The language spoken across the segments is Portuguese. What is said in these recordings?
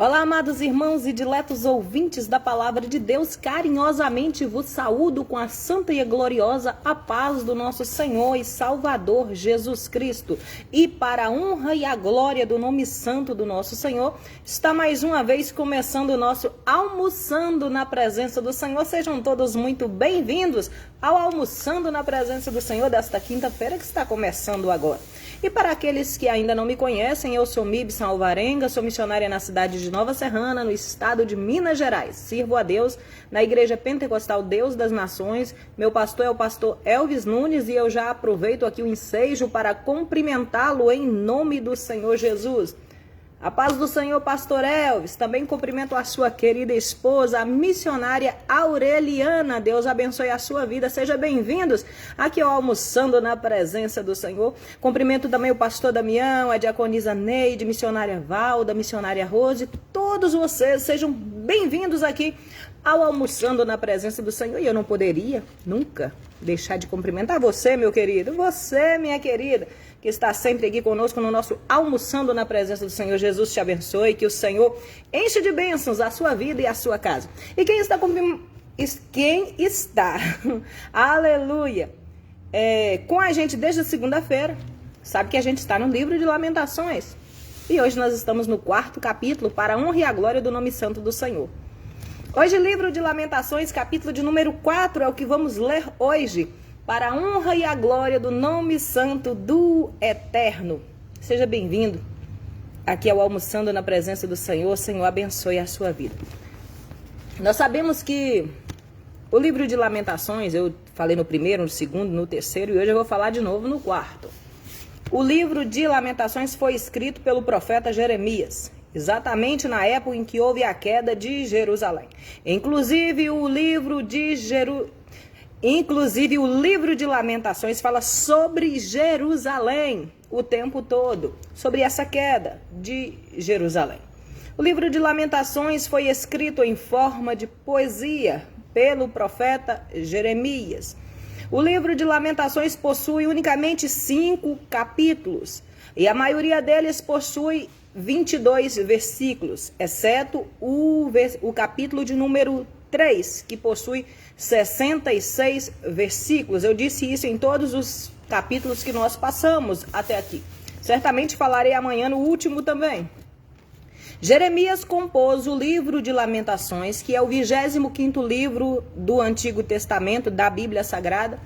Olá, amados irmãos e diletos ouvintes da Palavra de Deus, carinhosamente vos saúdo com a santa e gloriosa a paz do nosso Senhor e Salvador Jesus Cristo. E para a honra e a glória do nome santo do nosso Senhor, está mais uma vez começando o nosso Almoçando na Presença do Senhor. Sejam todos muito bem-vindos ao Almoçando na Presença do Senhor desta quinta-feira que está começando agora. E para aqueles que ainda não me conhecem, eu sou Mibson Alvarenga, sou missionária na cidade de Nova Serrana, no estado de Minas Gerais. Sirvo a Deus na Igreja Pentecostal Deus das Nações. Meu pastor é o pastor Elvis Nunes e eu já aproveito aqui o ensejo para cumprimentá-lo em nome do Senhor Jesus. A paz do Senhor, pastor Elvis. Também cumprimento a sua querida esposa, a missionária Aureliana. Deus abençoe a sua vida. Sejam bem-vindos aqui ao Almoçando na Presença do Senhor. Cumprimento também o pastor Damião, a diaconisa Neide, missionária Valda, missionária Rose. Todos vocês sejam bem-vindos aqui ao Almoçando na Presença do Senhor. E eu não poderia nunca deixar de cumprimentar você, meu querido. Você, minha querida, que está sempre aqui conosco no nosso Almoçando na Presença do Senhor. Jesus te abençoe, que o Senhor enche de bênçãos a sua vida e a sua casa. E quem está, aleluia, com a gente desde a segunda-feira, sabe que a gente está no livro de Lamentações. E hoje nós estamos no 4º capítulo, para a honra e a glória do nome santo do Senhor. Hoje, livro de Lamentações, capítulo de número 4, é o que vamos ler hoje, para a honra e a glória do nome santo do Eterno. Seja bem-vindo aqui ao Almoçando na Presença do Senhor. Senhor, abençoe a sua vida. Nós sabemos que o livro de Lamentações, eu falei no primeiro, no segundo, no terceiro, e hoje eu vou falar de novo no 4º. O livro de Lamentações foi escrito pelo profeta Jeremias, exatamente na época em que houve a queda de Jerusalém. Inclusive, o livro de Lamentações fala sobre Jerusalém o tempo todo, sobre essa queda de Jerusalém. O livro de Lamentações foi escrito em forma de poesia pelo profeta Jeremias. O livro de Lamentações possui unicamente 5 capítulos e a maioria deles possui 22 versículos, exceto o capítulo de número 3, que possui 66 versículos. Eu disse isso em todos os capítulos que nós passamos até aqui. Certamente falarei amanhã no último também. Jeremias compôs o livro de Lamentações, que é o 25º livro do Antigo Testamento, da Bíblia Sagrada.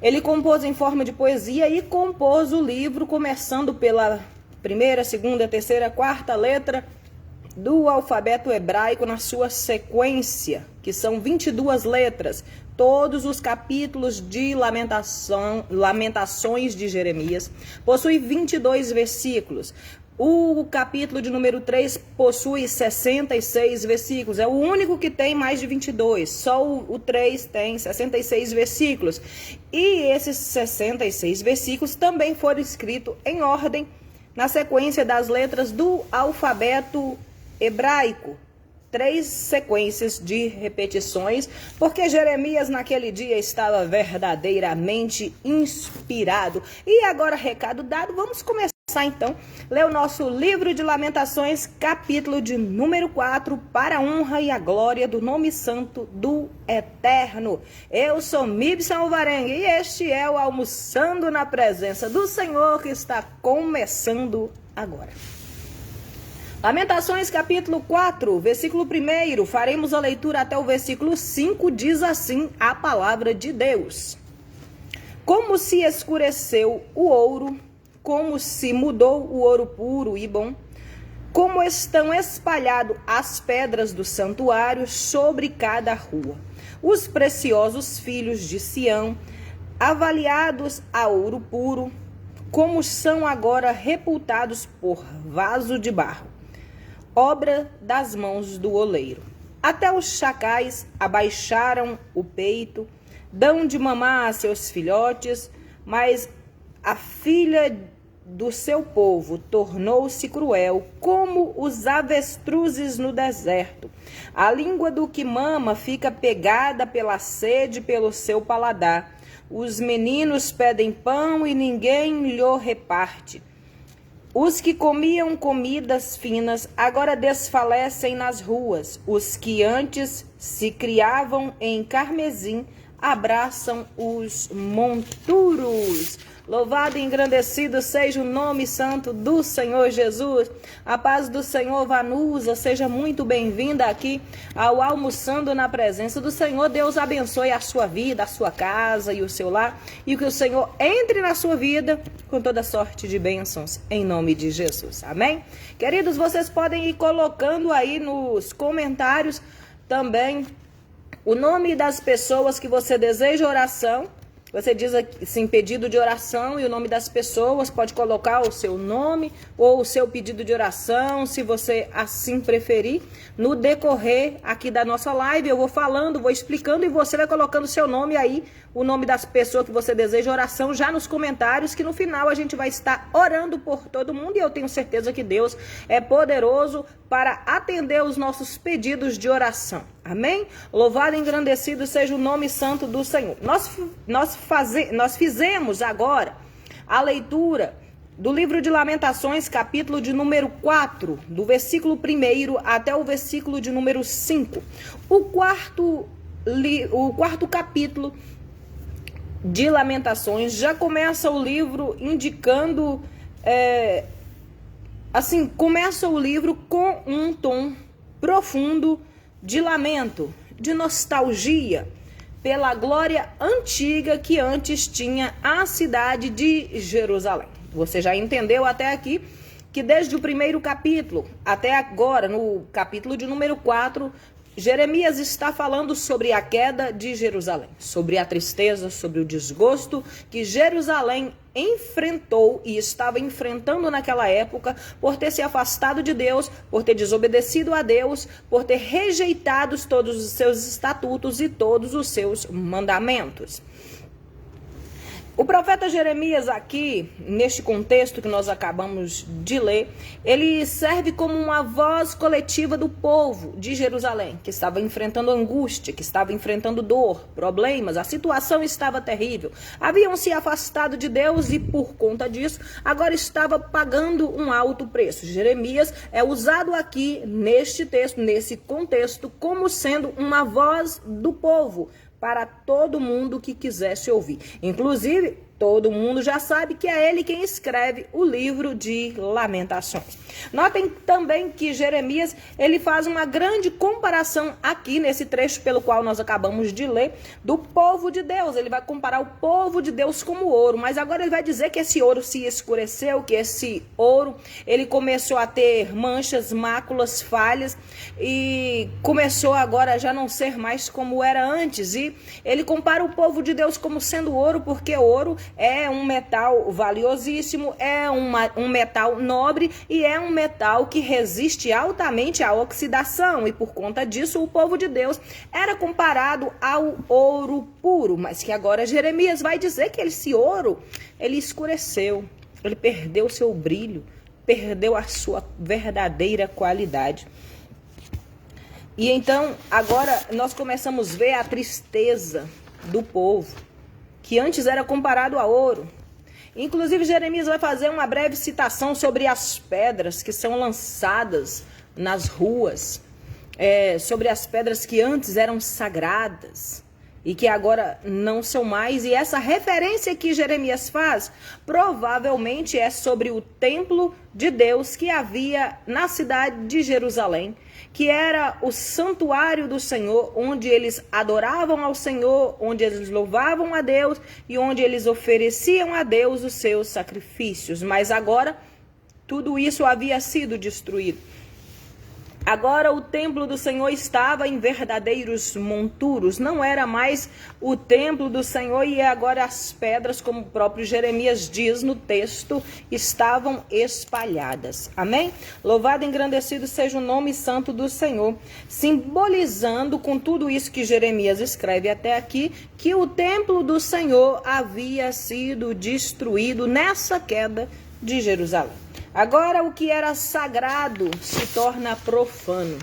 Ele compôs em forma de poesia e compôs o livro começando pela primeira, segunda, terceira, quarta letra do alfabeto hebraico na sua sequência, que são 22 letras. Todos os capítulos de Lamentações de Jeremias possuem 22 versículos. O capítulo de número 3 possui 66 versículos. É o único que tem mais de 22. Só o 3 tem 66 versículos. E esses 66 versículos também foram escritos em ordem na sequência das letras do alfabeto hebraico. 3 sequências de repetições, porque Jeremias naquele dia estava verdadeiramente inspirado. E agora, recado dado, vamos começar então a ler o nosso livro de Lamentações, capítulo de número 4, para a honra e a glória do nome santo do Eterno. Eu sou Mibson Alvarenga e este é o Almoçando na Presença do Senhor, que está começando agora. Lamentações, capítulo 4, versículo 1, faremos a leitura até o versículo 5, diz assim a palavra de Deus. Como se escureceu o ouro, como se mudou o ouro puro e bom, como estão espalhadas as pedras do santuário sobre cada rua. Os preciosos filhos de Sião, avaliados a ouro puro, como são agora reputados por vaso de barro, obra das mãos do oleiro. Até os chacais abaixaram o peito, dão de mamar a seus filhotes, mas a filha do seu povo tornou-se cruel, como os avestruzes no deserto. A língua do que mama fica pegada pela sede pelo seu paladar. Os meninos pedem pão e ninguém lhe reparte. Os que comiam comidas finas agora desfalecem nas ruas. Os que antes se criavam em carmesim abraçam os monturos. Louvado e engrandecido seja o nome santo do Senhor Jesus. A paz do Senhor, Vanusa, seja muito bem-vinda aqui ao Almoçando na Presença do Senhor. Deus abençoe a sua vida, a sua casa e o seu lar. E que o Senhor entre na sua vida com toda sorte de bênçãos, em nome de Jesus. Amém? Queridos, vocês podem ir colocando aí nos comentários também o nome das pessoas que você deseja oração. Você diz assim, pedido de oração e o nome das pessoas, pode colocar o seu nome ou o seu pedido de oração, se você assim preferir. No decorrer aqui da nossa live, eu vou falando, vou explicando e você vai colocando o seu nome aí, o nome das pessoas que você deseja oração já nos comentários, que no final a gente vai estar orando por todo mundo e eu tenho certeza que Deus é poderoso para atender os nossos pedidos de oração. Amém? Louvado e engrandecido seja o nome santo do Senhor. Nós fizemos agora a leitura do livro de Lamentações, capítulo de número 4, do versículo 1 até o versículo de número 5. O quarto capítulo de Lamentações já começa o livro indicando, começa o livro com um tom profundo de lamento, de nostalgia pela glória antiga que antes tinha a cidade de Jerusalém. Você já entendeu até aqui que desde o primeiro capítulo até agora, no capítulo de número 4, Jeremias está falando sobre a queda de Jerusalém, sobre a tristeza, sobre o desgosto que Jerusalém enfrentou e estava enfrentando naquela época por ter se afastado de Deus, por ter desobedecido a Deus, por ter rejeitado todos os seus estatutos e todos os seus mandamentos. O profeta Jeremias aqui, neste contexto que nós acabamos de ler, ele serve como uma voz coletiva do povo de Jerusalém, que estava enfrentando angústia, que estava enfrentando dor, problemas, a situação estava terrível. Haviam se afastado de Deus e, por conta disso, agora estava pagando um alto preço. Jeremias é usado aqui, neste texto, nesse contexto, como sendo uma voz do povo, para todo mundo que quisesse ouvir. Inclusive, todo mundo já sabe que é ele quem escreve o livro de Lamentações. Notem também que Jeremias, ele faz uma grande comparação aqui nesse trecho pelo qual nós acabamos de ler, do povo de Deus. Ele vai comparar o povo de Deus como ouro, mas agora ele vai dizer que esse ouro se escureceu, que esse ouro, ele começou a ter manchas, máculas, falhas e começou agora a já não ser mais como era antes. E ele compara o povo de Deus como sendo ouro, porque ouro é um metal valiosíssimo, é um metal nobre e é um metal que resiste altamente à oxidação. E por conta disso, o povo de Deus era comparado ao ouro puro. Mas que agora Jeremias vai dizer que esse ouro, ele escureceu, ele perdeu seu brilho, perdeu a sua verdadeira qualidade. E então, agora nós começamos a ver a tristeza do povo, que antes era comparado a ouro. Inclusive, Jeremias vai fazer uma breve citação sobre as pedras que são lançadas nas ruas, sobre as pedras que antes eram sagradas e que agora não são mais. E essa referência que Jeremias faz, provavelmente é sobre o templo de Deus que havia na cidade de Jerusalém, que era o santuário do Senhor, onde eles adoravam ao Senhor, onde eles louvavam a Deus e onde eles ofereciam a Deus os seus sacrifícios. Mas agora, tudo isso havia sido destruído. Agora o templo do Senhor estava em verdadeiros monturos, não era mais o templo do Senhor, e agora as pedras, como o próprio Jeremias diz no texto, estavam espalhadas. Amém? Louvado e engrandecido seja o nome santo do Senhor, simbolizando com tudo isso que Jeremias escreve até aqui, que o templo do Senhor havia sido destruído nessa queda de Jerusalém. Agora o que era sagrado se torna profano.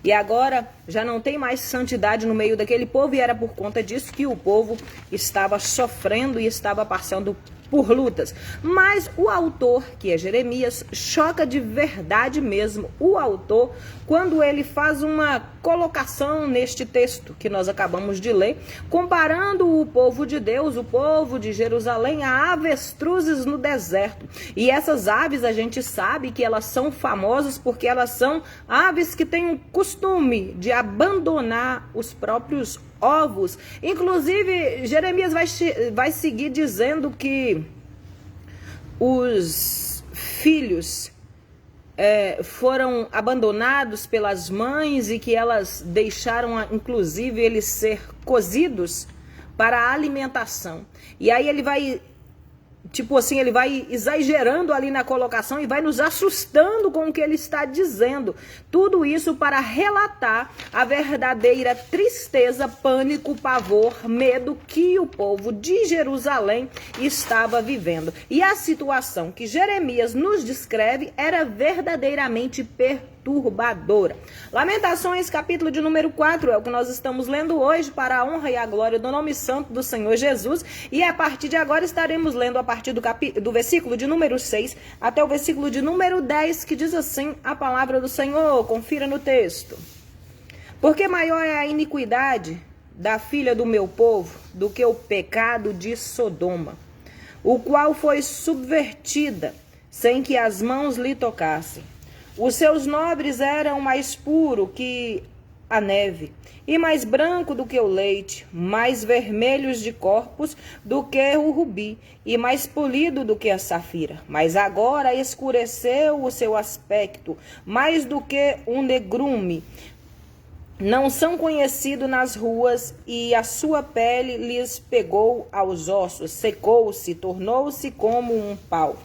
E agora já não tem mais santidade no meio daquele povo, e era por conta disso que o povo estava sofrendo e estava passando por lutas. Mas o autor, que é Jeremias, choca de verdade mesmo o autor quando ele faz uma colocação neste texto que nós acabamos de ler, comparando o povo de Deus, o povo de Jerusalém, a avestruzes no deserto. E essas aves, a gente sabe que elas são famosas porque elas são aves que têm o costume de abandonar os próprios ovos. Inclusive, Jeremias vai seguir dizendo que os filhos foram abandonados pelas mães e que elas deixaram, inclusive, eles ser cozidos para a alimentação. E aí ele vai, tipo assim, ele vai exagerando ali na colocação e vai nos assustando com o que ele está dizendo. Tudo isso para relatar a verdadeira tristeza, pânico, pavor, medo que o povo de Jerusalém estava vivendo. E a situação que Jeremias nos descreve era verdadeiramente perturbadora. Lamentações, capítulo de número 4, é o que nós estamos lendo hoje para a honra e a glória do nome santo do Senhor Jesus. E a partir de agora estaremos lendo a partir do versículo de número 6 até o versículo de número 10, que diz assim a palavra do Senhor. Confira no texto. Porque maior é a iniquidade da filha do meu povo do que o pecado de Sodoma, o qual foi subvertida sem que as mãos lhe tocassem. Os seus nobres eram mais puros que a neve, e mais branco do que o leite, mais vermelhos de corpos do que o rubi, e mais polido do que a safira. Mas agora escureceu o seu aspecto, mais do que um negrume. Não são conhecidos nas ruas, e a sua pele lhes pegou aos ossos, secou-se, tornou-se como um pau.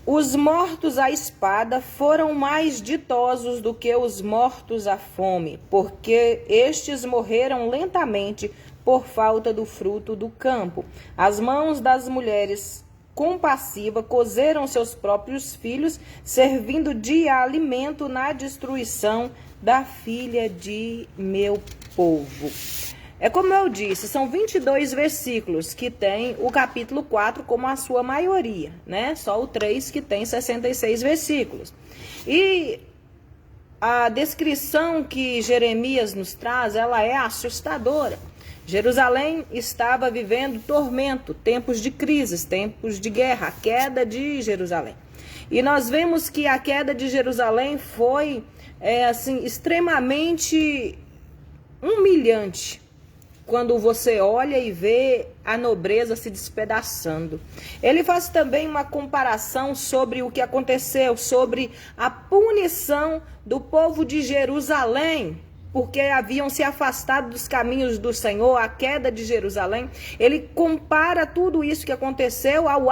Os mortos à espada foram mais ditosos do que os mortos à fome, porque estes morreram lentamente por falta do fruto do campo. As mãos das mulheres compassivas cozeram seus próprios filhos, servindo de alimento na destruição da filha de meu povo. É como eu disse, são 22 versículos que tem o capítulo 4 como a sua maioria, né? Só o 3 que tem 66 versículos. E a descrição que Jeremias nos traz, ela é assustadora. Jerusalém estava vivendo tormento, tempos de crises, tempos de guerra, a queda de Jerusalém. E nós vemos que a queda de Jerusalém foi extremamente humilhante. Quando você olha e vê a nobreza se despedaçando. Ele faz também uma comparação sobre o que aconteceu, sobre a punição do povo de Jerusalém, porque haviam se afastado dos caminhos do Senhor, a queda de Jerusalém. Ele compara tudo isso que aconteceu ao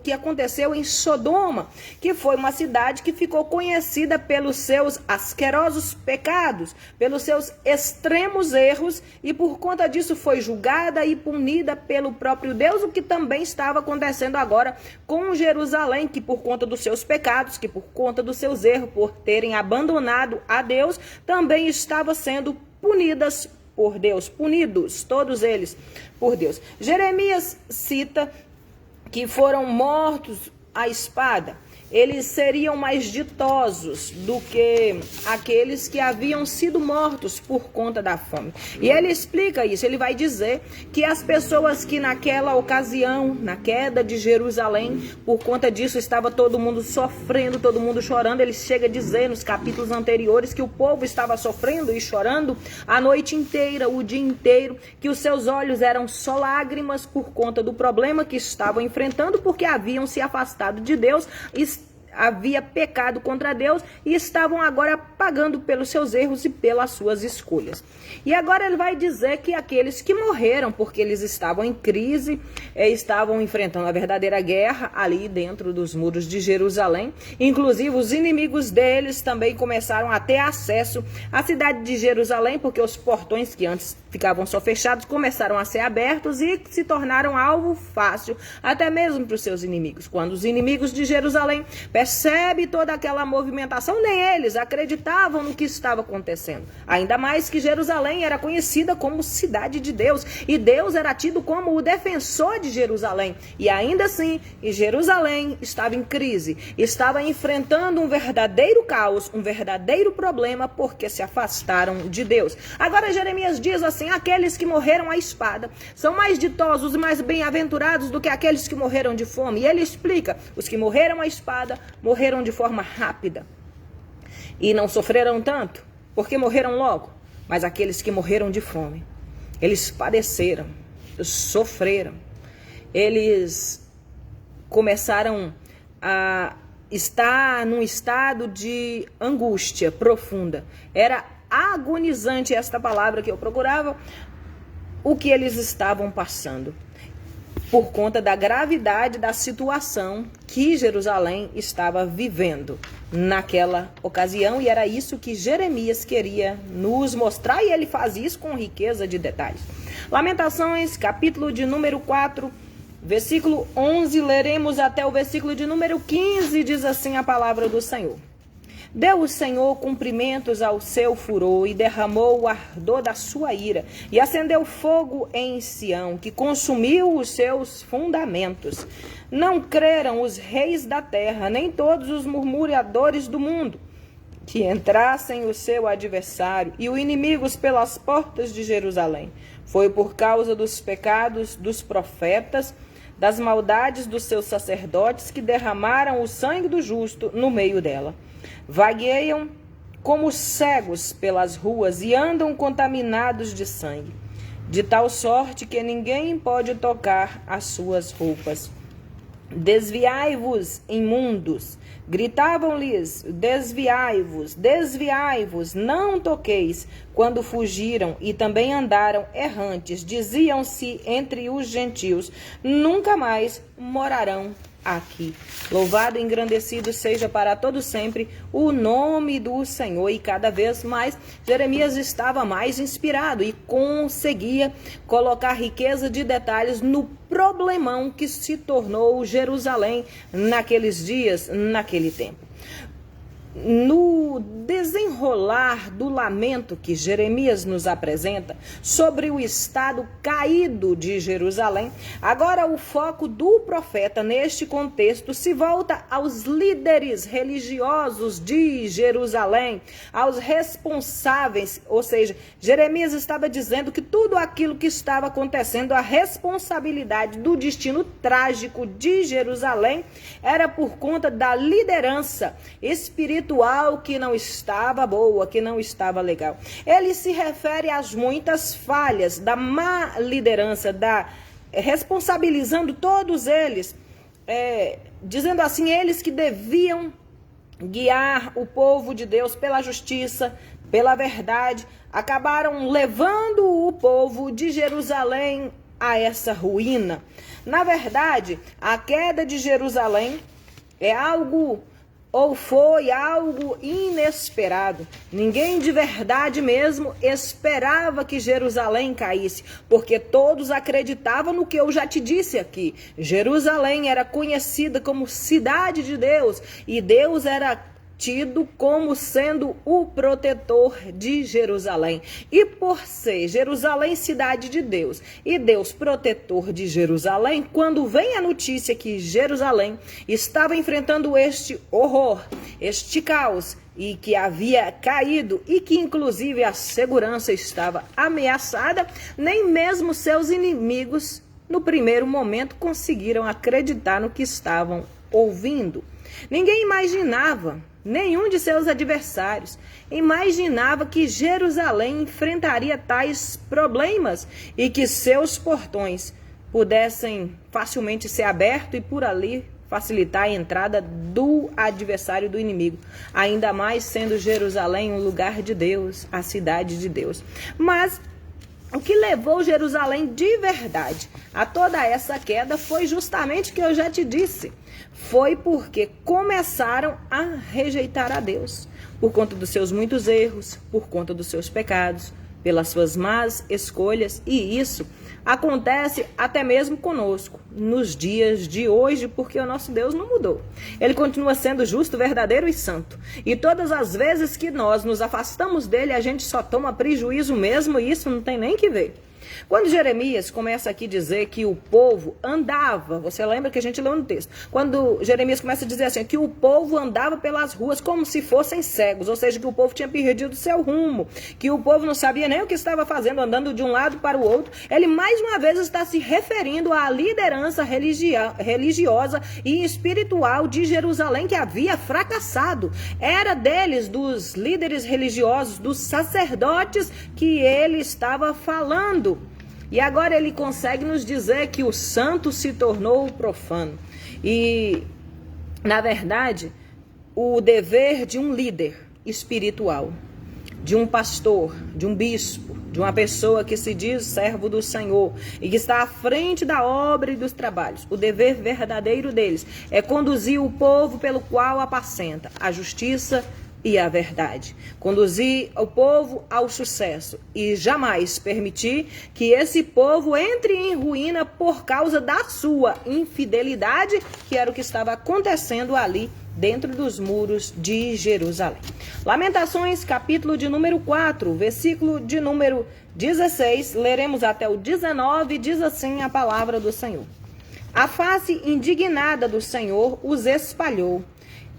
que aconteceu em Sodoma, que foi uma cidade que ficou conhecida pelos seus asquerosos pecados, pelos seus extremos erros, e por conta disso foi julgada e punida pelo próprio Deus, o que também estava acontecendo agora com Jerusalém, que por conta dos seus pecados, que por conta dos seus erros, por terem abandonado a Deus, também estava sendo punidos, todos eles por Deus. Jeremias cita que foram mortos à espada. Eles seriam mais ditosos do que aqueles que haviam sido mortos por conta da fome. E ele explica isso, ele vai dizer que as pessoas que naquela ocasião, na queda de Jerusalém, por conta disso estava todo mundo sofrendo, todo mundo chorando. Ele chega a dizer nos capítulos anteriores que o povo estava sofrendo e chorando a noite inteira, o dia inteiro, que os seus olhos eram só lágrimas por conta do problema que estavam enfrentando, porque haviam se afastado de Deus, havia pecado contra Deus e estavam agora pagando pelos seus erros e pelas suas escolhas. E agora ele vai dizer que aqueles que morreram porque eles estavam em crise, estavam enfrentando a verdadeira guerra ali dentro dos muros de Jerusalém. Inclusive os inimigos deles também começaram a ter acesso à cidade de Jerusalém, porque os portões que antes ficavam só fechados, começaram a ser abertos e se tornaram alvo fácil, até mesmo para os seus inimigos. Quando os inimigos de Jerusalém percebem toda aquela movimentação, nem eles acreditavam no que estava acontecendo. Ainda mais que Jerusalém era conhecida como cidade de Deus, e Deus era tido como o defensor de Jerusalém. E ainda assim, Jerusalém estava em crise, estava enfrentando um verdadeiro caos, um verdadeiro problema, porque se afastaram de Deus. Agora Jeremias diz assim: aqueles que morreram à espada são mais ditosos e mais bem-aventurados do que aqueles que morreram de fome. E ele explica: os que morreram à espada morreram de forma rápida e não sofreram tanto, porque morreram logo. Mas aqueles que morreram de fome, eles padeceram, sofreram, eles começaram a estar num estado de angústia profunda. Era agonizante esta palavra que eu procurava, o que eles estavam passando, por conta da gravidade da situação que Jerusalém estava vivendo naquela ocasião, e era isso que Jeremias queria nos mostrar, e ele faz isso com riqueza de detalhes. Lamentações, capítulo de número 4, versículo 11, leremos até o versículo de número 15, diz assim a palavra do Senhor. Deu o Senhor cumprimentos ao seu furor e derramou o ardor da sua ira, e acendeu fogo em Sião, que consumiu os seus fundamentos. Não creram os reis da terra, nem todos os murmuradores do mundo, que entrassem o seu adversário e o inimigos pelas portas de Jerusalém. Foi por causa dos pecados dos profetas, das maldades dos seus sacerdotes, que derramaram o sangue do justo no meio dela. Vagueiam como cegos pelas ruas e andam contaminados de sangue, de tal sorte que ninguém pode tocar as suas roupas. Desviai-vos, imundos, gritavam-lhes: desviai-vos, desviai-vos, não toqueis. Quando fugiram e também andaram errantes, diziam-se entre os gentios: nunca mais morarão aqui. Louvado e engrandecido seja para todo sempre o nome do Senhor. E cada vez mais Jeremias estava mais inspirado e conseguia colocar riqueza de detalhes no problemão que se tornou Jerusalém naqueles dias, naquele tempo. No desenrolar do lamento que Jeremias nos apresenta sobre o estado caído de Jerusalém, agora o foco do profeta neste contexto se volta aos líderes religiosos de Jerusalém, aos responsáveis, ou seja, Jeremias estava dizendo que tudo aquilo que estava acontecendo, a responsabilidade do destino trágico de Jerusalém, era por conta da liderança espiritual que não estava boa, que não estava legal. Ele se refere às muitas falhas da má liderança, responsabilizando todos eles, dizendo assim, eles que deviam guiar o povo de Deus pela justiça, pela verdade, acabaram levando o povo de Jerusalém a essa ruína. Na verdade, a queda de Jerusalém é algo, ou foi algo inesperado. Ninguém de verdade mesmo esperava que Jerusalém caísse, porque todos acreditavam no que eu já te disse aqui. Jerusalém era conhecida como cidade de Deus, e Deus era tido como sendo o protetor de Jerusalém. E por ser Jerusalém cidade de Deus e Deus protetor de Jerusalém, quando vem a notícia que Jerusalém estava enfrentando este horror, este caos, e que havia caído e que inclusive a segurança estava ameaçada, nem mesmo seus inimigos no primeiro momento conseguiram acreditar no que estavam ouvindo. Ninguém imaginava, nenhum de seus adversários imaginava que Jerusalém enfrentaria tais problemas e que seus portões pudessem facilmente ser abertos e por ali facilitar a entrada do adversário, do inimigo. Ainda mais sendo Jerusalém um lugar de Deus, a cidade de Deus. Mas o que levou Jerusalém de verdade a toda essa queda foi justamente o que eu já te disse. Foi porque começaram a rejeitar a Deus, por conta dos seus muitos erros, por conta dos seus pecados, pelas suas más escolhas, e isso acontece até mesmo conosco, nos dias de hoje, porque o nosso Deus não mudou. Ele continua sendo justo, verdadeiro e santo. E todas as vezes que nós nos afastamos dele, a gente só toma prejuízo mesmo, e isso não tem nem que ver. Quando Jeremias começa aqui a dizer que o povo andava, você lembra que a gente leu no texto, quando Jeremias começa a dizer assim, que o povo andava pelas ruas como se fossem cegos, ou seja, que o povo tinha perdido o seu rumo, que o povo não sabia nem o que estava fazendo, andando de um lado para o outro, ele mais uma vez está se referindo à liderança religiosa e espiritual de Jerusalém, que havia fracassado. Era deles, dos líderes religiosos, dos sacerdotes, que ele estava falando. E agora ele consegue nos dizer que o santo se tornou profano. E, na verdade, o dever de um líder espiritual, de um pastor, de um bispo, de uma pessoa que se diz servo do Senhor e que está à frente da obra e dos trabalhos, o dever verdadeiro deles é conduzir o povo pelo qual apacenta a justiça e a verdade, conduzir o povo ao sucesso e jamais permitir que esse povo entre em ruína por causa da sua infidelidade, que era o que estava acontecendo ali dentro dos muros de Jerusalém. Lamentações, capítulo de número 4, versículo de número 16, leremos até o 19, diz assim a palavra do Senhor. A face indignada do Senhor os espalhou.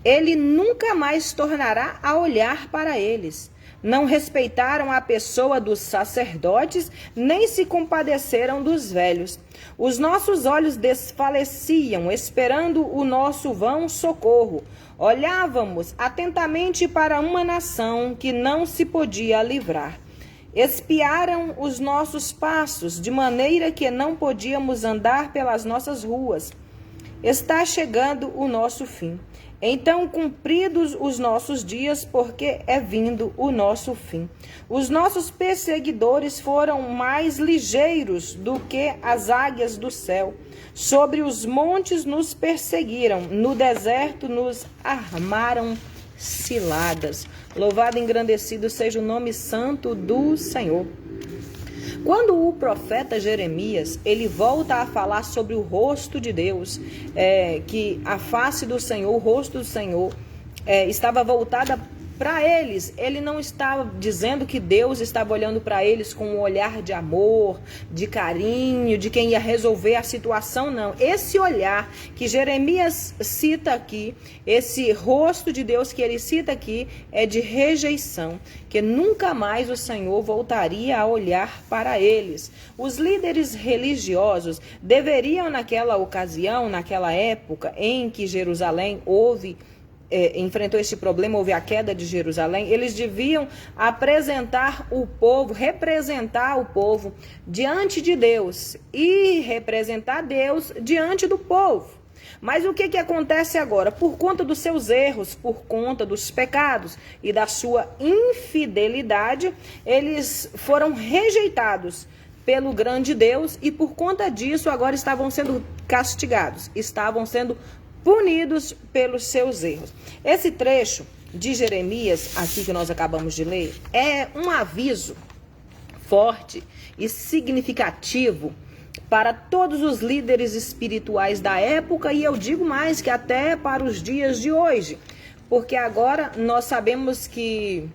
Ele nunca mais tornará a olhar para eles. Não respeitaram a pessoa dos sacerdotes, nem se compadeceram dos velhos. Os nossos olhos desfaleciam, esperando o nosso vão socorro. Olhávamos atentamente para uma nação que não se podia livrar. Espiaram os nossos passos, de maneira que não podíamos andar pelas nossas ruas. Está chegando o nosso fim. Então, cumpridos os nossos dias, porque é vindo o nosso fim. Os nossos perseguidores foram mais ligeiros do que as águias do céu. Sobre os montes nos perseguiram, no deserto nos armaram ciladas. Louvado e engrandecido seja o nome santo do Senhor. Quando o profeta Jeremias, ele volta a falar sobre o rosto de Deus, que a face do Senhor, o rosto do Senhor, estava voltada para eles, ele não estava dizendo que Deus estava olhando para eles com um olhar de amor, de carinho, de quem ia resolver a situação, não. Esse olhar que Jeremias cita aqui, esse rosto de Deus que ele cita aqui, é de rejeição, que nunca mais o Senhor voltaria a olhar para eles. Os líderes religiosos deveriam, naquela ocasião, naquela época em que Jerusalém enfrentou este problema, houve a queda de Jerusalém, eles deviam representar o povo diante de Deus e representar Deus diante do povo. Mas o que acontece agora? Por conta dos seus erros, por conta dos pecados e da sua infidelidade, eles foram rejeitados pelo grande Deus e por conta disso agora estavam sendo castigados, estavam sendo punidos pelos seus erros. Esse trecho de Jeremias, aqui que nós acabamos de ler, é um aviso forte e significativo para todos os líderes espirituais da época, e eu digo mais que até para os dias de hoje, porque agora nós sabemos que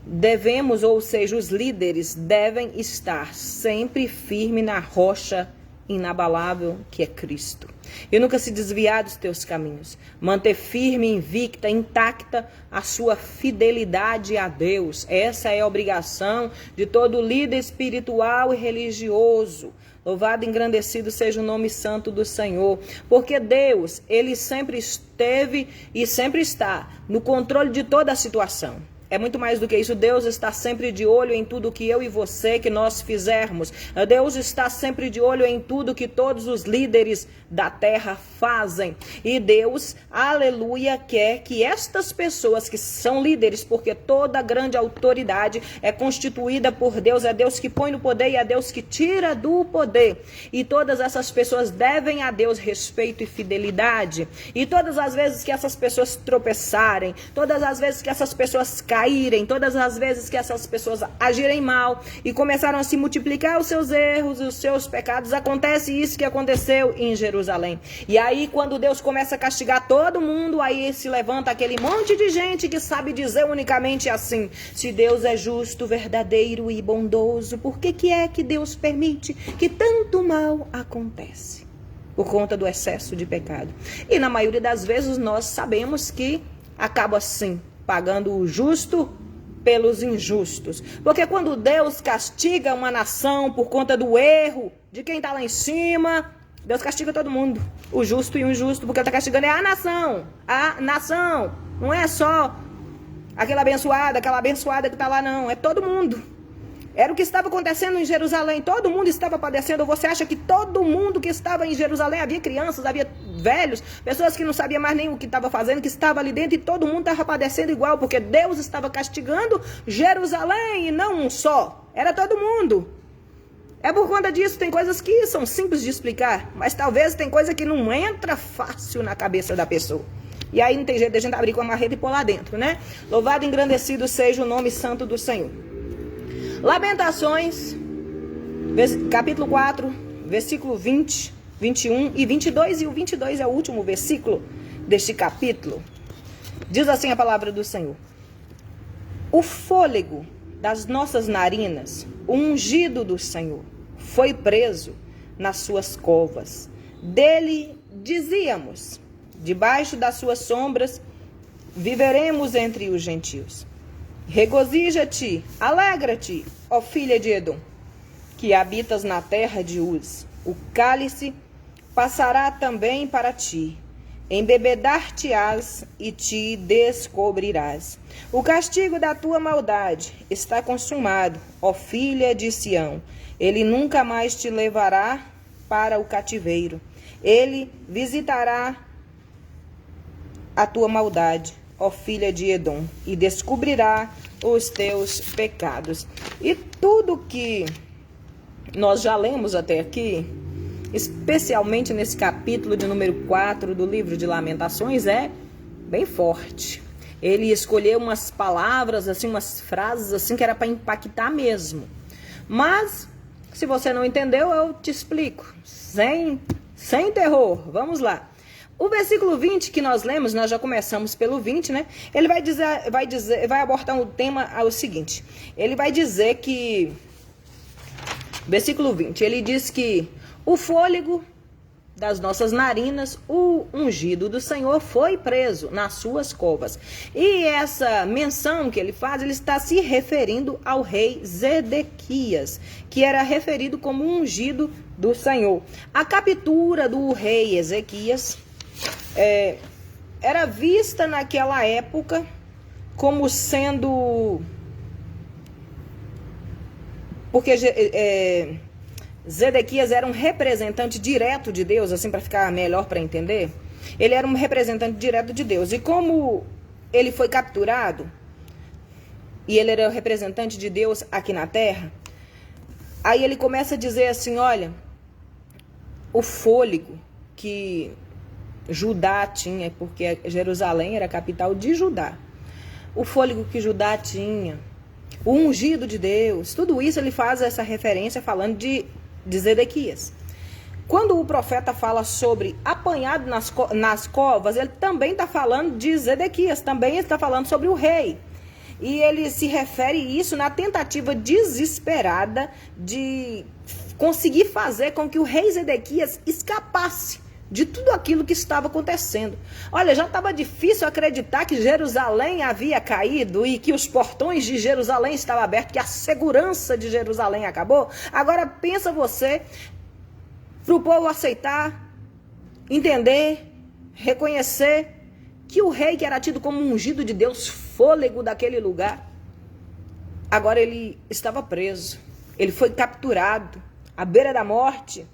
devemos, ou seja, os líderes devem estar sempre firme na rocha inabalável que é Cristo, e nunca se desviar dos teus caminhos, manter firme, invicta, intacta a sua fidelidade a Deus. Essa é a obrigação de todo líder espiritual e religioso. Louvado e engrandecido seja o nome santo do Senhor, porque Deus, ele sempre esteve e sempre está no controle de toda a situação. É muito mais do que isso. Deus está sempre de olho em tudo que eu e você, que nós fizermos. Deus está sempre de olho em tudo que todos os líderes da terra fazem. E Deus, aleluia, quer que estas pessoas que são líderes, porque toda grande autoridade é constituída por Deus, é Deus que põe no poder e é Deus que tira do poder. E todas essas pessoas devem a Deus respeito e fidelidade. E todas as vezes que essas pessoas tropeçarem, todas as vezes que essas pessoas caem, caírem, todas as vezes que essas pessoas agirem mal e começaram a se multiplicar os seus erros, os seus pecados, acontece isso que aconteceu em Jerusalém. E aí, quando Deus começa a castigar todo mundo, aí se levanta aquele monte de gente que sabe dizer unicamente assim: se Deus é justo, verdadeiro e bondoso, por que é que Deus permite que tanto mal acontece? Por conta do excesso de pecado. E na maioria das vezes nós sabemos que acaba assim, pagando o justo pelos injustos. Porque quando Deus castiga uma nação por conta do erro de quem está lá em cima, Deus castiga todo mundo, o justo e o injusto, porque ele está castigando é a nação, não é só aquela abençoada que está lá, não, é todo mundo. Era o que estava acontecendo em Jerusalém. Todo mundo estava padecendo. Você acha que todo mundo que estava em Jerusalém, havia crianças, havia velhos, pessoas que não sabiam mais nem o que estava fazendo, que estava ali dentro, e todo mundo estava padecendo igual, porque Deus estava castigando Jerusalém, e não um só. Era todo mundo. É por conta disso, tem coisas que são simples de explicar, mas talvez tem coisa que não entra fácil na cabeça da pessoa. E aí não tem jeito de a gente abrir com a marreta e pôr lá dentro, né? Louvado e engrandecido seja o nome santo do Senhor. Lamentações, capítulo 4, versículo 20, 21 e 22. E o 22 é o último versículo deste capítulo. Diz assim a palavra do Senhor: o fôlego das nossas narinas, o ungido do Senhor, foi preso nas suas covas. Dele dizíamos: debaixo das suas sombras viveremos entre os gentios. Regozija-te, alegra-te, ó filha de Edom, que habitas na terra de Uz. O cálice passará também para ti, embebedar-te-ás e te descobrirás. O castigo da tua maldade está consumado, ó filha de Sião. Ele nunca mais te levará para o cativeiro. Ele visitará a tua maldade, ó filha de Edom, e descobrirá os teus pecados. E tudo que nós já lemos até aqui, especialmente nesse capítulo de número 4 do livro de Lamentações, é bem forte. Ele escolheu umas palavras, assim, umas frases assim que era para impactar mesmo. Mas, se você não entendeu, eu te explico. Sem terror. Vamos lá. O versículo 20 que nós lemos, nós já começamos pelo 20, né? Ele vai abordar o tema ao seguinte. Ele vai dizer que, versículo 20, ele diz que o fôlego das nossas narinas, o ungido do Senhor, foi preso nas suas covas. E essa menção que ele faz, ele está se referindo ao rei Zedequias, que era referido como ungido do Senhor. A captura do rei Ezequias era vista naquela época como sendo... Porque Zedequias era um representante direto de Deus, assim para ficar melhor para entender. Ele era um representante direto de Deus. E como ele foi capturado, e ele era o representante de Deus aqui na terra, aí ele começa a dizer assim, olha, o fôlego que Judá tinha, porque Jerusalém era a capital de Judá. O fôlego que Judá tinha, o ungido de Deus, tudo isso ele faz essa referência falando de Zedequias. Quando o profeta fala sobre apanhado nas covas, ele também está falando de Zedequias, também está falando sobre o rei. E ele se refere a isso na tentativa desesperada de conseguir fazer com que o rei Zedequias escapasse de tudo aquilo que estava acontecendo. Olha, já estava difícil acreditar que Jerusalém havia caído e que os portões de Jerusalém estavam abertos, que a segurança de Jerusalém acabou. Agora pensa você, para o povo aceitar, entender, reconhecer que o rei que era tido como ungido de Deus, fôlego daquele lugar, agora ele estava preso, ele foi capturado à beira da morte.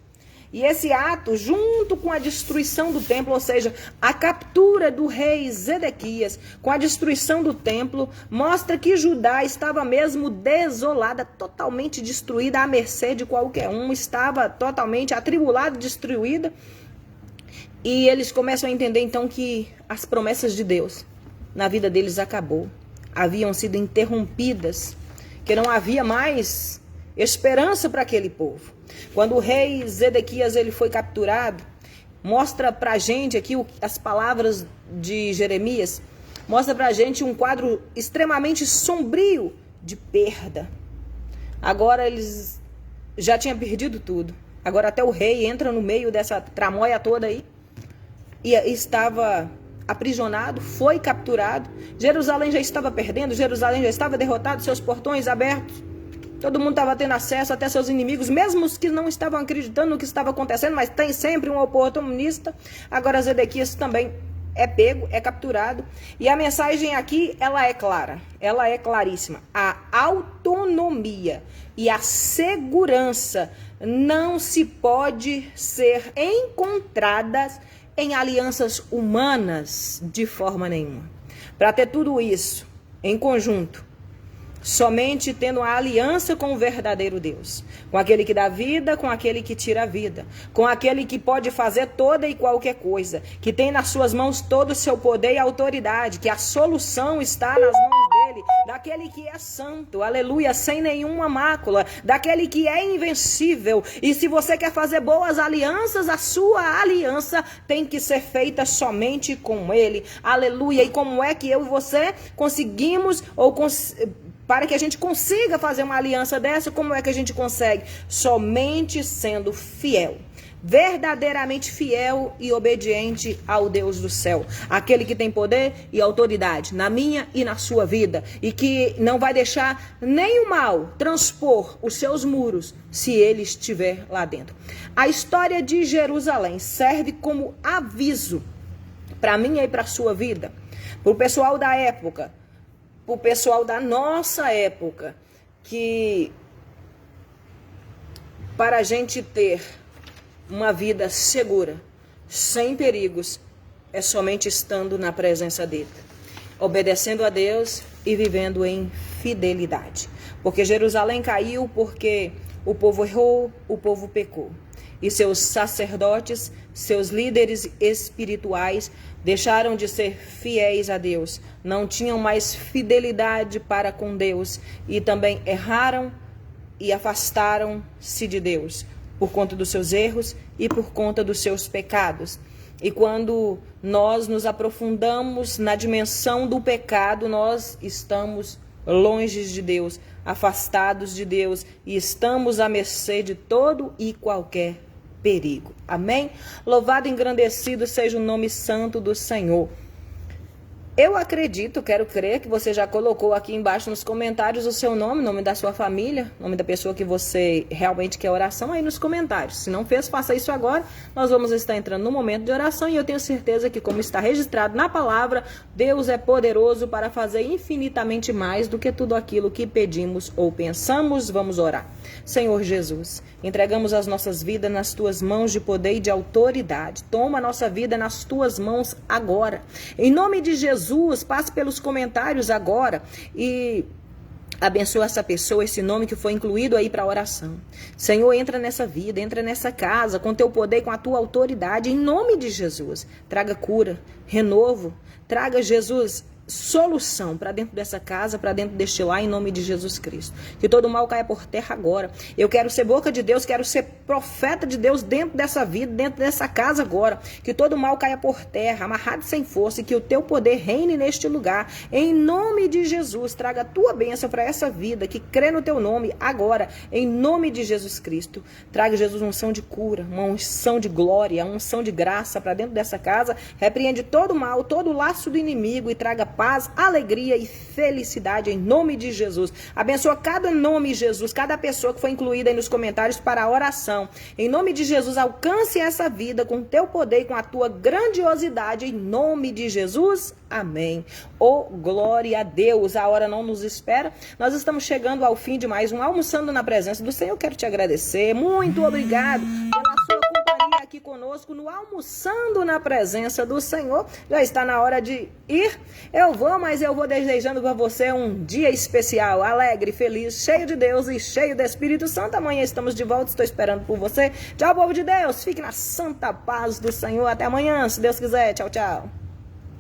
E esse ato, junto com a destruição do templo, ou seja, a captura do rei Zedequias, com a destruição do templo, mostra que Judá estava mesmo desolada, totalmente destruída, à mercê de qualquer um, estava totalmente atribulada, destruída. E eles começam a entender então que as promessas de Deus na vida deles acabou. haviam sido interrompidas, que não havia mais esperança para aquele povo. Quando o rei Zedequias ele foi capturado, mostra para a gente aqui as palavras de Jeremias, mostra para a gente um quadro extremamente sombrio de perda. Agora eles já tinham perdido tudo. Agora até o rei entra no meio dessa tramóia toda aí e estava aprisionado, foi capturado. Jerusalém já estava perdendo, Jerusalém já estava derrotado, seus portões abertos. Todo mundo estava tendo acesso, até seus inimigos, mesmo os que não estavam acreditando no que estava acontecendo, mas tem sempre um oportunista. Agora Zedequias também é pego, é capturado. E a mensagem aqui, ela é clara, ela é claríssima. A autonomia e a segurança não se pode ser encontradas em alianças humanas de forma nenhuma. Para ter tudo isso em conjunto, somente tendo a aliança com o verdadeiro Deus, com aquele que dá vida, com aquele que tira a vida, com aquele que pode fazer toda e qualquer coisa, que tem nas suas mãos todo o seu poder e autoridade, que a solução está nas mãos dele, daquele que é santo, aleluia, sem nenhuma mácula, daquele que é invencível. E se você quer fazer boas alianças, a sua aliança tem que ser feita somente com ele, aleluia. E como é que eu e você conseguimos para que a gente consiga fazer uma aliança dessa, como é que a gente consegue? Somente sendo fiel, verdadeiramente fiel e obediente ao Deus do céu, aquele que tem poder e autoridade na minha e na sua vida, e que não vai deixar nem o mal transpor os seus muros se ele estiver lá dentro. A história de Jerusalém serve como aviso para mim e para a sua vida, para o pessoal da época, para o pessoal da nossa época, que para a gente ter uma vida segura, sem perigos, é somente estando na presença dele, obedecendo a Deus e vivendo em fidelidade. Porque Jerusalém caiu porque o povo errou, o povo pecou. E seus sacerdotes, seus líderes espirituais deixaram de ser fiéis a Deus, não tinham mais fidelidade para com Deus e também erraram e afastaram-se de Deus por conta dos seus erros e por conta dos seus pecados. E quando nós nos aprofundamos na dimensão do pecado, nós estamos longe de Deus, afastados de Deus e estamos à mercê de todo e qualquer perigo. Amém? Louvado e engrandecido seja o nome santo do Senhor. Eu acredito, quero crer que você já colocou aqui embaixo nos comentários o seu nome, nome da sua família, nome da pessoa que você realmente quer oração aí nos comentários. Se não fez, faça isso agora. Nós vamos estar entrando no momento de oração e eu tenho certeza que, como está registrado na palavra, Deus é poderoso para fazer infinitamente mais do que tudo aquilo que pedimos ou pensamos. Vamos orar. Senhor Jesus, entregamos as nossas vidas nas tuas mãos de poder e de autoridade. Toma a nossa vida nas tuas mãos agora. Em nome de Jesus, passe pelos comentários agora e abençoa essa pessoa, esse nome que foi incluído aí para a oração. Senhor, entra nessa vida, entra nessa casa com teu poder e com a tua autoridade. Em nome de Jesus, traga cura, renovo, traga, Jesus, solução para dentro dessa casa, para dentro deste lar, em nome de Jesus Cristo. Que todo mal caia por terra agora. Eu quero ser boca de Deus, quero ser profeta de Deus dentro dessa vida, dentro dessa casa agora. Que todo mal caia por terra, amarrado sem força, e que o teu poder reine neste lugar. Em nome de Jesus, traga a tua bênção para essa vida, que crê no teu nome agora, em nome de Jesus Cristo. Traga, Jesus, uma unção de cura, uma unção de glória, uma unção de graça para dentro dessa casa. Repreende todo mal, todo laço do inimigo e traga paz, alegria e felicidade em nome de Jesus. Abençoa cada nome, Jesus, cada pessoa que foi incluída aí nos comentários para a oração. Em nome de Jesus, alcance essa vida com teu poder e com a tua grandiosidade em nome de Jesus. Amém. Oh, glória a Deus. A hora não nos espera. Nós estamos chegando ao fim de mais um Almoçando na Presença do Senhor. Eu quero te agradecer. Muito obrigado pela sua companhia aqui conosco no Almoçando na Presença do Senhor. Já está na hora de ir. Eu vou, mas eu vou desejando para você um dia especial, alegre, feliz, cheio de Deus e cheio do Espírito Santo. Amanhã estamos de volta, estou esperando por você. Tchau, povo de Deus. Fique na santa paz do Senhor. Até amanhã, se Deus quiser. Tchau, tchau.